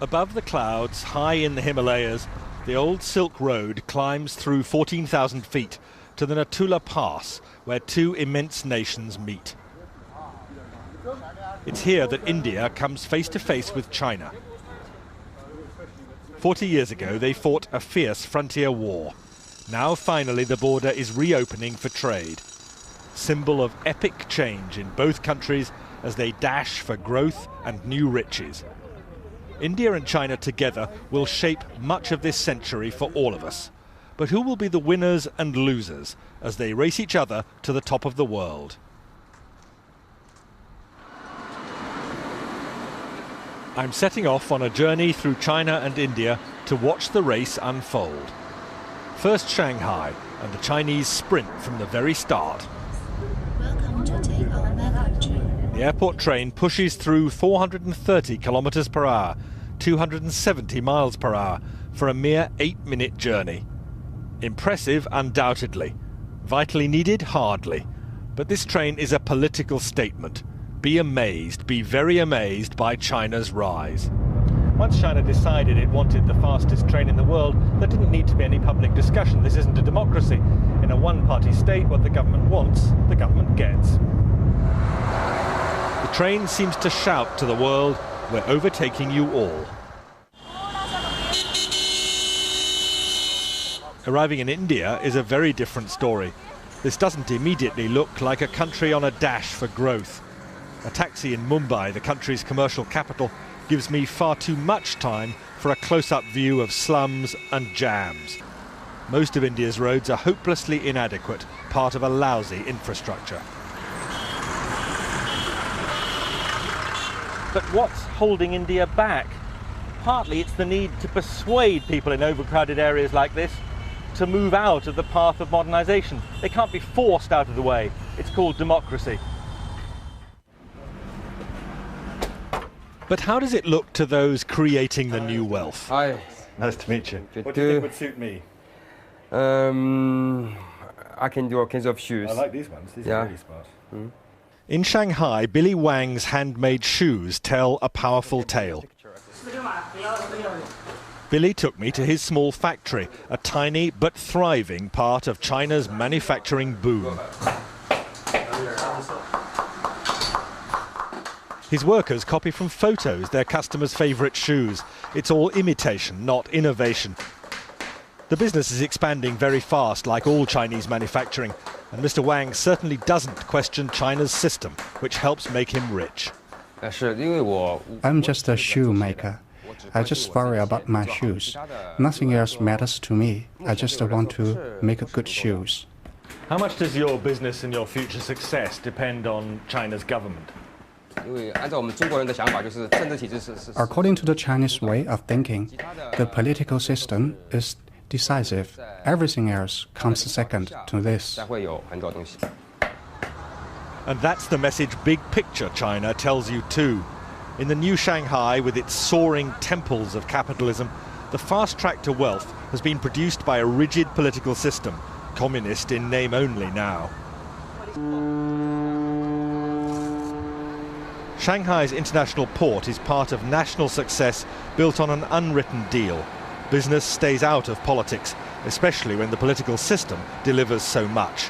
Above the clouds, high in the Himalayas, the old Silk Road climbs through 14,000 feet to the Natula Pass, where two immense nations meet. It's here that India comes face to face with China. 40 years ago, they fought a fierce frontier war. Now, finally, the border is reopening for trade. Symbol of epic change in both countries as they dash for growth and new riches. India and China together will shape much of this century for all of us. But who will be the winners and losers as they race each other to the top of the world? I'm setting off on a journey through China and India to watch the race unfold. First Shanghai, and the Chinese sprint from the very start. Welcome to Takeover Manufacturing. The airport train pushes through 430 kilometers per hour, 270 miles per hour, for a mere 8-minute journey. Impressive, undoubtedly. Vitally needed, hardly. But this train is a political statement. Be amazed, be very amazed by China's rise. Once China decided it wanted the fastest train in the world, there didn't need to be any public discussion. This isn't a democracy. In a one-party state, what the government wants, the government gets. The train seems to shout to the world, "We're overtaking you all." Arriving in India is a very different story. This doesn't immediately look like a country on a dash for growth. A taxi in Mumbai, the country's commercial capital, gives me far too much time for a close-up view of slums and jams. Most of India's roads are hopelessly inadequate, part of a lousy infrastructure. But what's holding India back? Partly it's the need to persuade people in overcrowded areas like this to move out of the path of modernization. They can't be forced out of the way. It's called democracy. But how does it look to those creating the new wealth? Hi. Nice to meet you. Good What do you think to- would suit me? I can do all kinds of shoes. I like these ones. These Yeah. are really smart. In Shanghai, Billy Wang's handmade shoes tell a powerful tale. Billy took me to his small factory, a tiny but thriving part of China's manufacturing boom. His workers copy from photos their customers' favourite shoes. It's all imitation, not innovation. The business is expanding very fast, like all Chinese manufacturing, and Mr. Wang certainly doesn't question China's system, which helps make him rich. I'm just a shoemaker. I just worry about my shoes. Nothing else matters to me. I just want to make good shoes. How much does your business and your future success depend on China's government? According to the Chinese way of thinking, the political system is decisive. Everything else comes second to this. And that's the message big picture China tells you too. In the new Shanghai, with its soaring temples of capitalism, the fast track to wealth has been produced by a rigid political system, communist in name only now. Shanghai's international port is part of national success built on an unwritten deal. Business stays out of politics, especially when the political system delivers so much.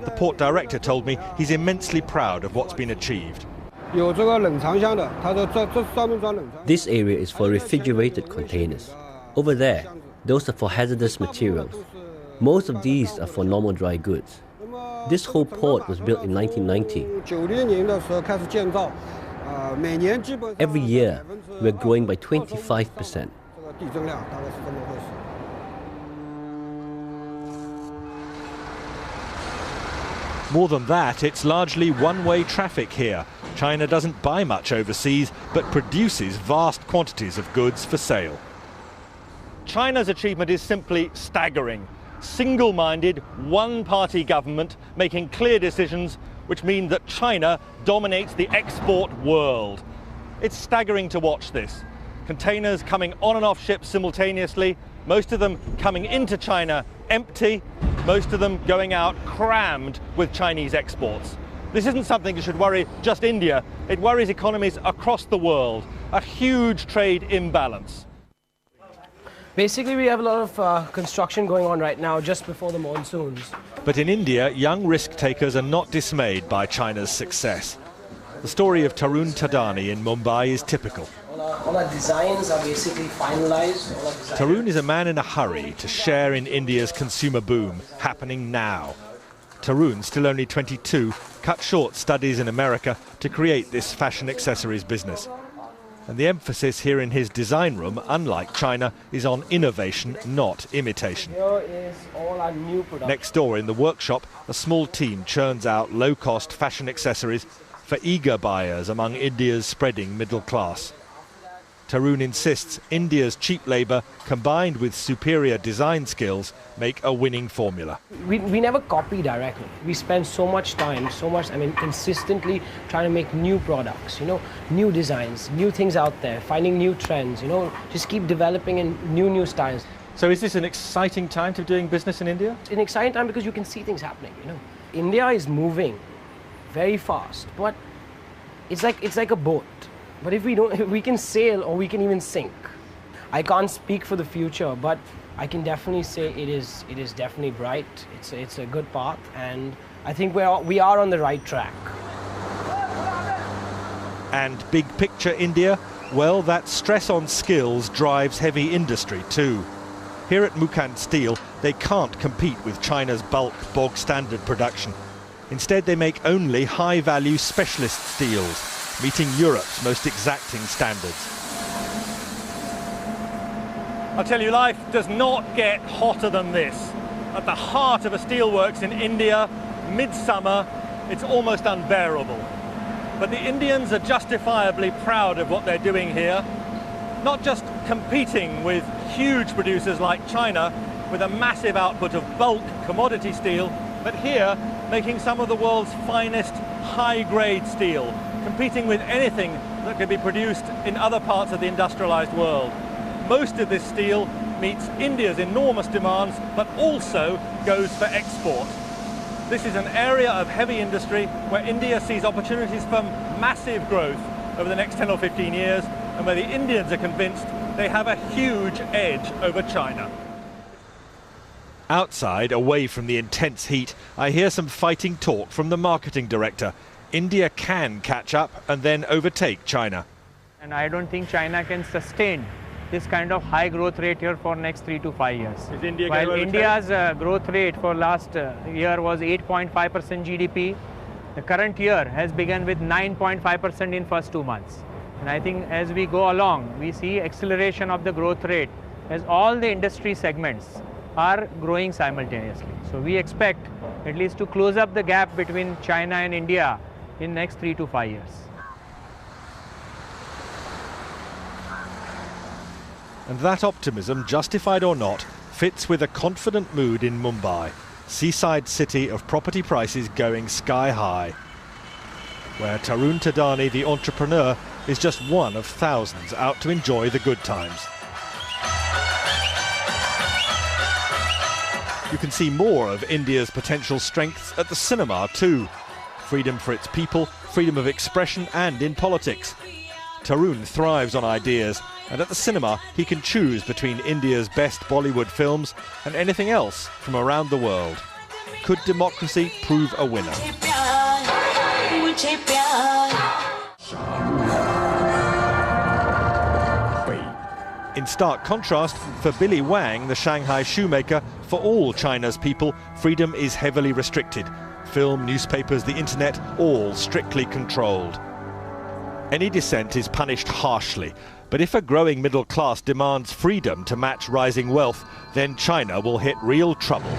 The port director told me he's immensely proud of what's been achieved. This area is for refrigerated containers. Over there, those are for hazardous materials. Most of these are for normal dry goods. This whole port was built in 1990. Every year, we're growing by 25%. More than that, it's largely one-way traffic here. China doesn't buy much overseas, but produces vast quantities of goods for sale. China's achievement is simply staggering. Single-minded, one-party government making clear decisions which mean that China dominates the export world. It's staggering to watch this. Containers coming on and off ships simultaneously, most of them coming into China empty, most of them going out crammed with Chinese exports. This isn't something that should worry just India. It worries economies across the world. A huge trade imbalance. Basically, we have a lot of construction going on right now just before the monsoons. But in India, young risk-takers are not dismayed by China's success. The story of Tarun Tadani in Mumbai is typical. All our designs are basically finalized. Tarun is a man in a hurry to share in India's consumer boom, happening now. Tarun, still only 22, cut short studies in America to create this fashion accessories business. And the emphasis here in his design room, unlike China, is on innovation, not imitation. Here is all our new production. Next door in the workshop, a small team churns out low-cost fashion accessories for eager buyers among India's spreading middle class. Tarun insists India's cheap labour combined with superior design skills make a winning formula. We never copy directly. We spend so much time, consistently trying to make new products, new designs, new things out there, finding new trends, just keep developing in new styles. So is this an exciting time to be doing business in India? It's an exciting time because you can see things happening, India is moving very fast, but it's like a boat. But if we can sail or we can even sink. I can't speak for the future, but I can definitely say it is definitely bright. It's a good path, and I think we are on the right track. And big picture India? Well, that stress on skills drives heavy industry too. Here at Mukand Steel, they can't compete with China's bulk bog standard production. Instead, they make only high-value specialist steels, meeting Europe's most exacting standards. I'll tell you, life does not get hotter than this. At the heart of a steelworks in India, midsummer, it's almost unbearable. But the Indians are justifiably proud of what they're doing here, not just competing with huge producers like China with a massive output of bulk commodity steel, but here making some of the world's finest high-grade steel, competing with anything that could be produced in other parts of the industrialized world. Most of this steel meets India's enormous demands, but also goes for export. This is an area of heavy industry where India sees opportunities for massive growth over the next 10 or 15 years, and where the Indians are convinced they have a huge edge over China. Outside, away from the intense heat, I hear some fighting talk from the marketing director. India can catch up and then overtake China. And I don't think China can sustain this kind of high growth rate here for next 3 to 5 years. Is India While India's growth rate for last year was 8.5% GDP, the current year has begun with 9.5% in first 2 months. And I think as we go along, we see acceleration of the growth rate as all the industry segments are growing simultaneously. So we expect at least to close up the gap between China and India in next 3 to 5 years. And that optimism, justified or not, fits with a confident mood in Mumbai, seaside city of property prices going sky high, where Tarun Tadani, the entrepreneur, is just one of thousands out to enjoy the good times. You can see more of India's potential strengths at the cinema too. Freedom for its people, freedom of expression, and in politics. Tarun thrives on ideas, and at the cinema he can choose between India's best Bollywood films and anything else from around the world. Could democracy prove a winner? In stark contrast, for Billy Wang, the Shanghai shoemaker, for all China's people, freedom is heavily restricted. Film, newspapers, the internet, all strictly controlled. Any dissent is punished harshly, but if a growing middle class demands freedom to match rising wealth, then China will hit real trouble.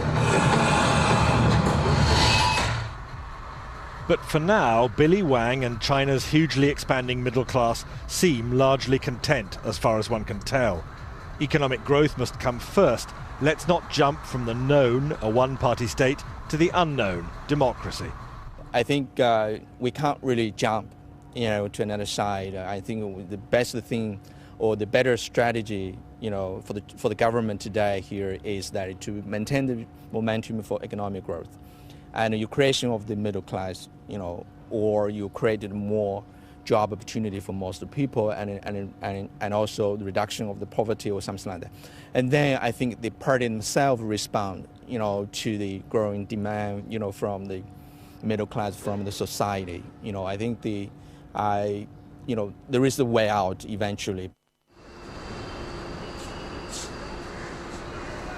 But for now, Billy Wang and China's hugely expanding middle class seem largely content, as far as one can tell. Economic growth must come first. Let's not jump from the known, a one-party state, to the unknown, democracy. I think we can't really jump, to another side. I think the best thing or the better strategy, for the government today here is that to maintain the momentum for economic growth. and your creation of the middle class, or you created more job opportunity for most of the people, and also the reduction of the poverty or something like that. And then I think the party themselves respond, to the growing demand, from the middle class, from the society. I think there is a way out eventually.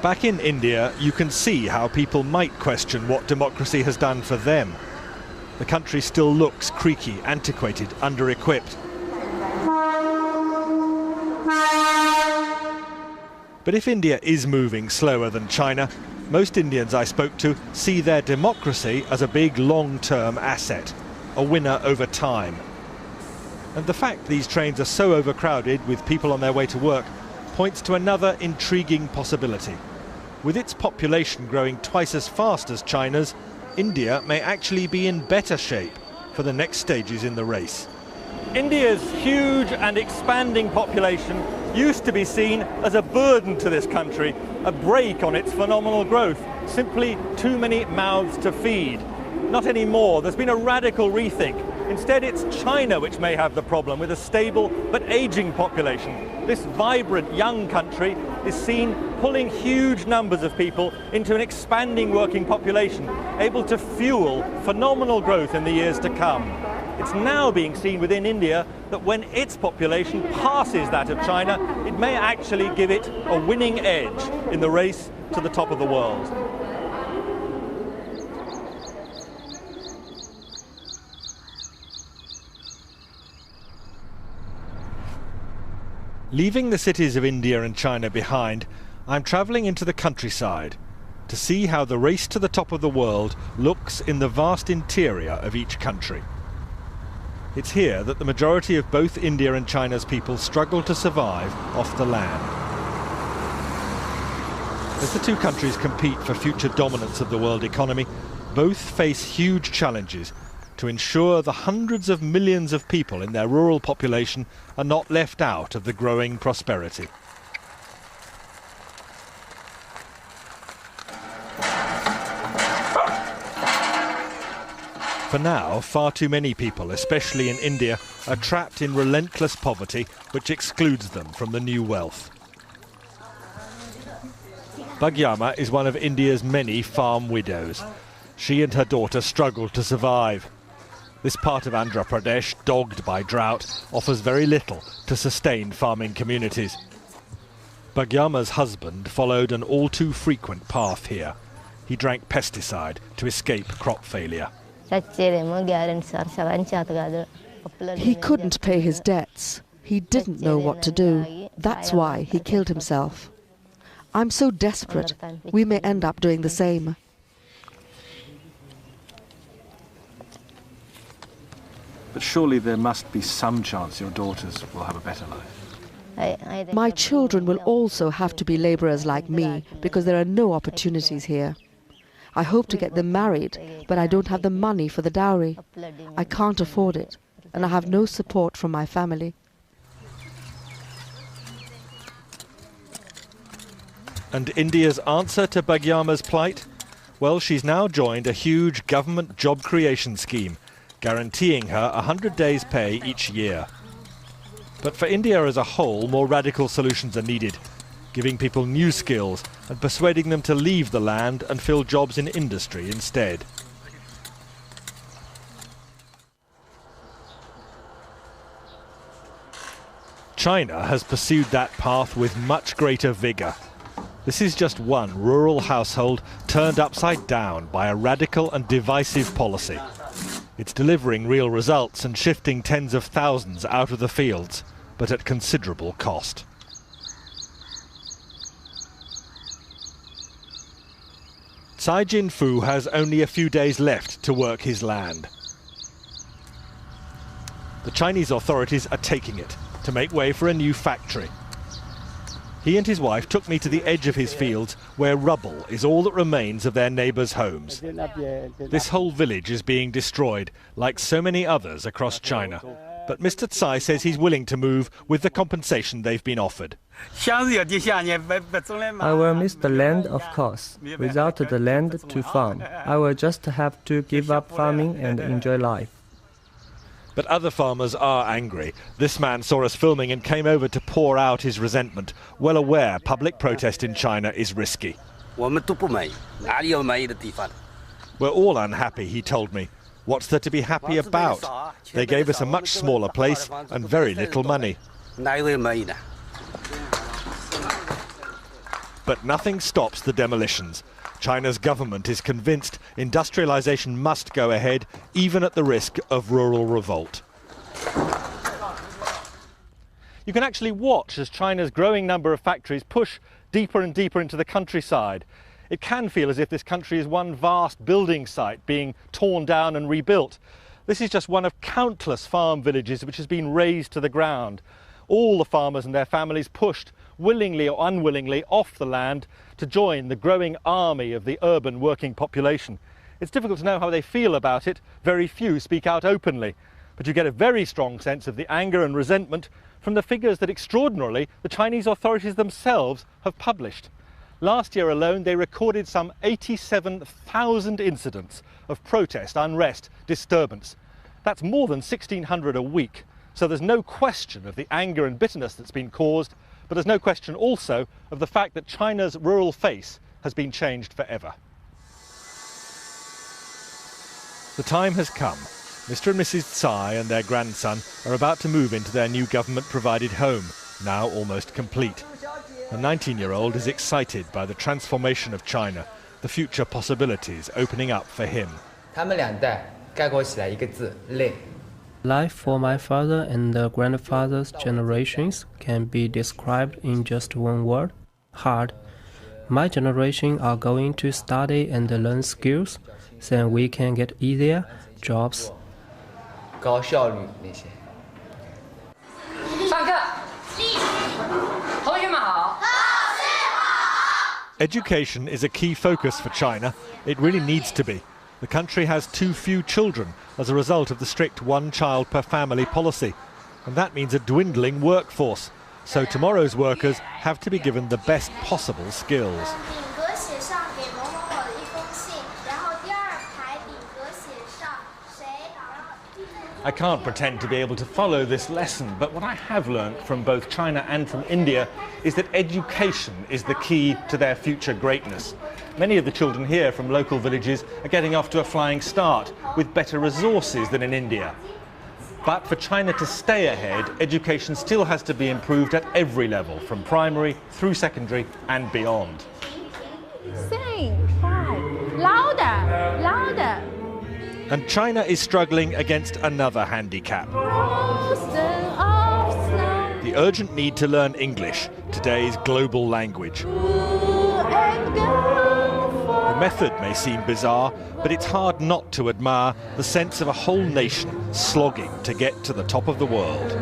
Back in India, you can see how people might question what democracy has done for them. The country still looks creaky, antiquated, under-equipped. But if India is moving slower than China, most Indians I spoke to see their democracy as a big long-term asset, a winner over time. And the fact these trains are so overcrowded with people on their way to work points to another intriguing possibility. With its population growing twice as fast as China's, India may actually be in better shape for the next stages in the race. India's huge and expanding population used to be seen as a burden to this country, a brake on its phenomenal growth, simply too many mouths to feed. Not anymore. There's been a radical rethink. Instead, it's China which may have the problem with a stable but aging population. This vibrant young country is seen pulling huge numbers of people into an expanding working population, able to fuel phenomenal growth in the years to come. It's now being seen within India that when its population passes that of China, it may actually give it a winning edge in the race to the top of the world. Leaving the cities of India and China behind, I'm travelling into the countryside to see how the race to the top of the world looks in the vast interior of each country. It's here that the majority of both India and China's people struggle to survive off the land. As the two countries compete for future dominance of the world economy, both face huge challenges to ensure the hundreds of millions of people in their rural population are not left out of the growing prosperity. For now, far too many people, especially in India, are trapped in relentless poverty which excludes them from the new wealth. Bhagyama is one of India's many farm widows. She and her daughter struggle to survive. This part of Andhra Pradesh, dogged by drought, offers very little to sustain farming communities. Bhagyama's husband followed an all too frequent path here. He drank pesticide to escape crop failure. He couldn't pay his debts. He didn't know what to do. That's why he killed himself. I'm so desperate, we may end up doing the same. But surely there must be some chance your daughters will have a better life. My children will also have to be labourers like me because there are no opportunities here. I hope to get them married, but I don't have the money for the dowry. I can't afford it, and I have no support from my family. And India's answer to Bhagyama's plight? Well, she's now joined a huge government job creation scheme, guaranteeing her 100 days' pay each year. But for India as a whole, more radical solutions are needed, giving people new skills and persuading them to leave the land and fill jobs in industry instead. China has pursued that path with much greater vigour. This is just one rural household turned upside down by a radical and divisive policy. It's delivering real results and shifting tens of thousands out of the fields, but at considerable cost. Tsai Jin-fu has only a few days left to work his land. The Chinese authorities are taking it to make way for a new factory. He and his wife took me to the edge of his fields where rubble is all that remains of their neighbours' homes. This whole village is being destroyed, like so many others across China. But Mr. Tsai says he's willing to move with the compensation they've been offered. I will miss the land, of course. Without the land to farm, I will just have to give up farming and enjoy life. But other farmers are angry. This man saw us filming and came over to pour out his resentment, well aware public protest in China is risky. We're all unhappy, he told me. What's there to be happy about? They gave us a much smaller place and very little money. But nothing stops the demolitions. China's government is convinced industrialization must go ahead, even at the risk of rural revolt. You can actually watch as China's growing number of factories push deeper and deeper into the countryside. It can feel as if this country is one vast building site being torn down and rebuilt. This is just one of countless farm villages which has been razed to the ground. All the farmers and their families pushed, willingly or unwillingly, off the land to join the growing army of the urban working population. It's difficult to know how they feel about it. Very few speak out openly. But you get a very strong sense of the anger and resentment from the figures that, extraordinarily, the Chinese authorities themselves have published. Last year alone, they recorded some 87,000 incidents of protest, unrest, disturbance. That's more than 1,600 a week. So there's no question of the anger and bitterness that's been caused, but there's no question also of the fact that China's rural face has been changed forever. The time has come. Mr. and Mrs. Tsai and their grandson are about to move into their new government-provided home, now almost complete. The 19-year-old is excited by the transformation of China, the future possibilities opening up for him. Life for my father and the grandfather's generations can be described in just one word: hard. My generation are going to study and learn skills, then we can get easier jobs. Education is a key focus for China. It really needs to be. The country has too few children as a result of the strict one-child-per-family policy. And that means a dwindling workforce. So tomorrow's workers have to be given the best possible skills. I can't pretend to be able to follow this lesson, but what I have learned from both China and from India is that education is the key to their future greatness. Many of the children here from local villages are getting off to a flying start with better resources than in India. But for China to stay ahead, education still has to be improved at every level, from primary through secondary and beyond. Sing, cry, louder, louder. And China is struggling against another handicap: the urgent need to learn English, today's global language. The method may seem bizarre, but it's hard not to admire the sense of a whole nation slogging to get to the top of the world.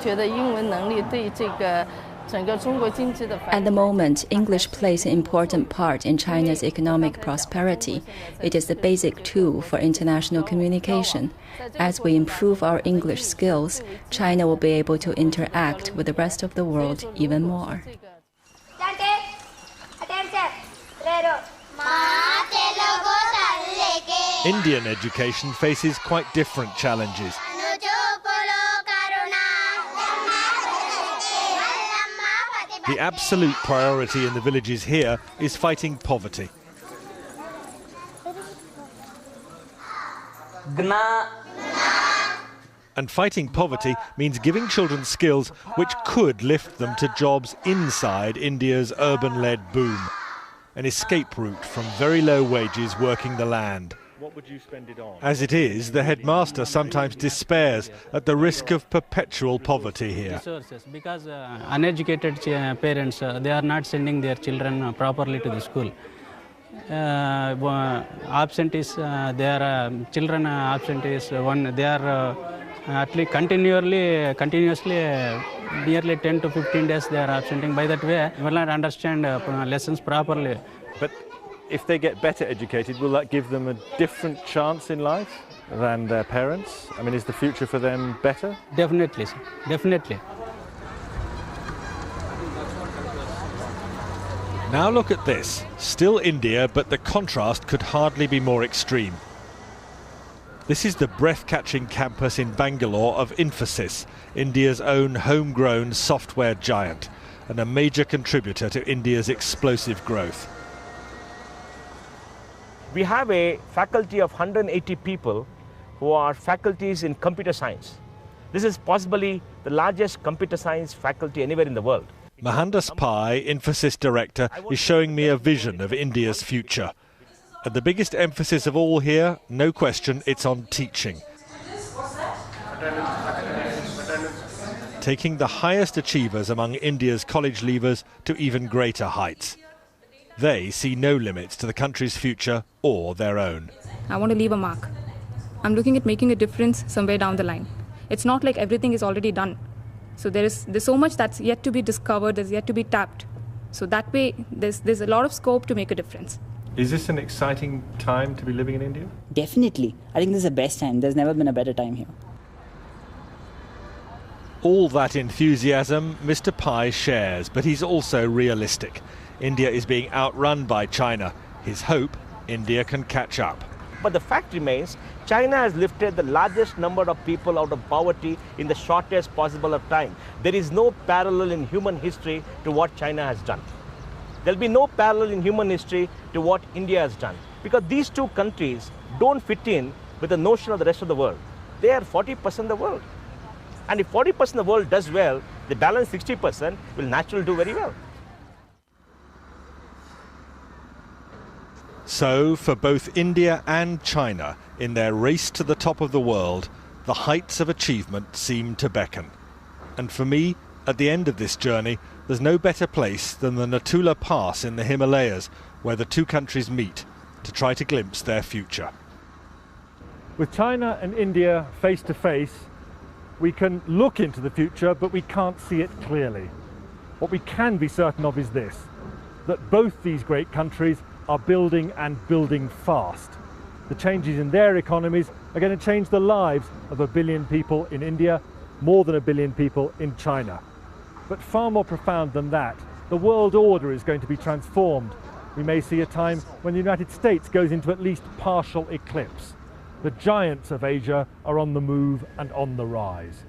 At the moment, English plays an important part in China's economic prosperity. It is the basic tool for international communication. As we improve our English skills, China will be able to interact with the rest of the world even more. Indian education faces quite different challenges. The absolute priority in the villages here is fighting poverty. And fighting poverty means giving children skills which could lift them to jobs inside India's urban-led boom. An escape route from very low wages working the land. What would you spend it on? As it is, the headmaster sometimes despairs at the risk of perpetual poverty here. Because uneducated parents, they are not sending their children properly to the school. Absentees, their children absentees, they are At least continuously, nearly 10 to 15 days they are absenting. By that way, we will not understand lessons properly. But if they get better educated, will that give them a different chance in life than their parents? I mean, is the future for them better? Definitely, sir. Definitely. Now look at this. Still India, but the contrast could hardly be more extreme. This is the breath-catching campus in Bangalore of Infosys, India's own homegrown software giant, and a major contributor to India's explosive growth. We have a faculty of 180 people who are faculties in computer science. This is possibly the largest computer science faculty anywhere in the world. Mohandas Pai, Infosys director, is showing me a vision of India's future. And the biggest emphasis of all here, no question, it's on teaching. Taking the highest achievers among India's college leavers to even greater heights. They see no limits to the country's future or their own. I want to leave a mark. I'm looking at making a difference somewhere down the line. It's not like everything is already done. So there's so much that's yet to be discovered, there's yet to be tapped. So that way, there's a lot of scope to make a difference. Is this an exciting time to be living in India? Definitely. I think this is the best time. There's never been a better time here. All that enthusiasm Mr. Pai shares, but he's also realistic. India is being outrun by China. His hope, India can catch up. But the fact remains, China has lifted the largest number of people out of poverty in the shortest possible of time. There is no parallel in human history to what China has done. There will be no parallel in human history to what India has done. Because these two countries don't fit in with the notion of the rest of the world. They are 40% of the world. And if 40% of the world does well, the balance 60% will naturally do very well. So, for both India and China, in their race to the top of the world, the heights of achievement seem to beckon. And for me, at the end of this journey, there's no better place than the Natula Pass in the Himalayas, where the two countries meet to try to glimpse their future. With China and India face to face, we can look into the future, but we can't see it clearly. What we can be certain of is this, that both these great countries are building and building fast. The changes in their economies are going to change the lives of 1 billion people in India, more than 1 billion people in China. But far more profound than that, the world order is going to be transformed. We may see a time when the United States goes into at least partial eclipse. The giants of Asia are on the move and on the rise.